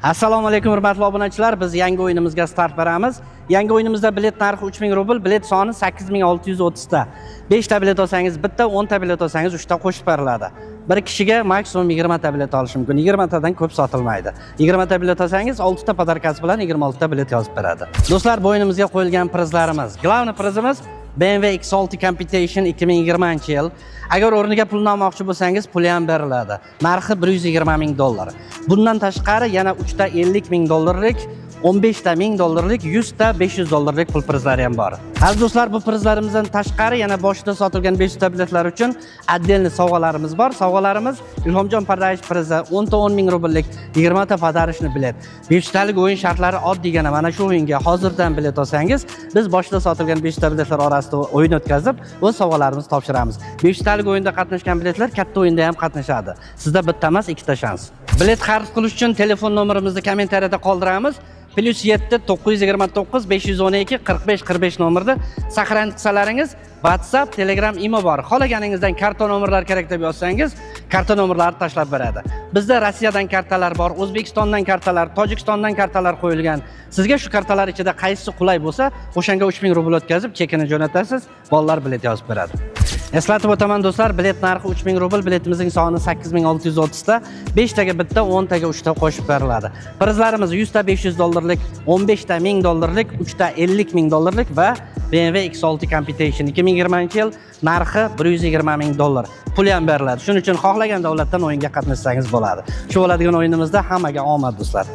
Assalomu alaykum hurmatli obunachilar. Biz yangi o'yinimizga start beramiz. Yangi o'yinimizda bilet narxi 3000 rubl, bilet soni 8630 ta. 5 ta bilet olsangiz bitta, 10 ta bilet olsangiz 3 ta qo'shib beriladi. Bir kishiga maksimum 20 ta bilet olish mumkin. 20 tadan ko'p sotilmaydi. 20 ta bilet olsangiz 6 ta podarkasi bilan 26 ta bilet yozib beradi. Do'stlar, bu o'yinimizga qo'yilgan prizlarimiz. Glavniy prizimiz BMW X6 Competition 2020-yil. Agar o'rniga pulni olmoqchi bo'lsangiz, puli ham beriladi. Narxi $120,000. Bundan tashqari yana 3 ta $50,000, 15 ta $1000, 100 ta $500 pul prizlari ham bor. Aziz do'stlar, bu prizlarimizdan tashqari yana boshida sotilgan 500 ta biletlar uchun отдельный sovg'alarimiz bor. Sovg'alarimiz Ilhomjon Pardayev prizi 10 ta 10,000 rubllik, 20 ta podarishni bilet. 500 talik o'yin shartlari oddiygina mana shu o'yinga hozirdan bilet olsangiz, biz boshida sotilgan 500 ta biletlar orasida o'yin o'tkazib, o'z sovg'alarimizni topshiramiz. 500 talik o'yinda qatnashgan biletlar katta o'yinda ham qatnashadi. Sizda bitta emas, ikkita shans. Bilet xarid qilish uchun telefon nomerimizni kommentariyada qoldiramiz. +7 929 512 45 45 nomerda saqlanib qilsalaringiz WhatsApp, Telegram, imo bor. Xohlaganingizdan karta nomerlar kerak deb yozsangiz, karta nomerlarini tashlab beradi. Bizda Rossiyadan kartalar bor, O'zbekistondan kartalar, Tojikistondan kartalar qo'yilgan. Sizga shu kartalar ichida qaysi qulay bo'lsa, o'shanga 3000 rubl o'tkazib, chekini jo'natasiz, bolalar bilet yozib beradi. Eslatib o'taman do'stlar, bilet narxi 3000 rubl, biletimizning soni 8630 ta, 5 taga bitta, 10 taga 3 ta qo'shib beriladi. Prizlarimiz 100 ta $500, 15 ta $1000, 3 ta $50,000 va BMW X6 Competition 2020-yil, narxi $120,000. Pul ham beriladi. Shuning uchun xohlagan davlatdan o'yinga qatnashsangiz bo'ladi. Shu bo'ladigan o'yinimizda hammaga omad do'stlar.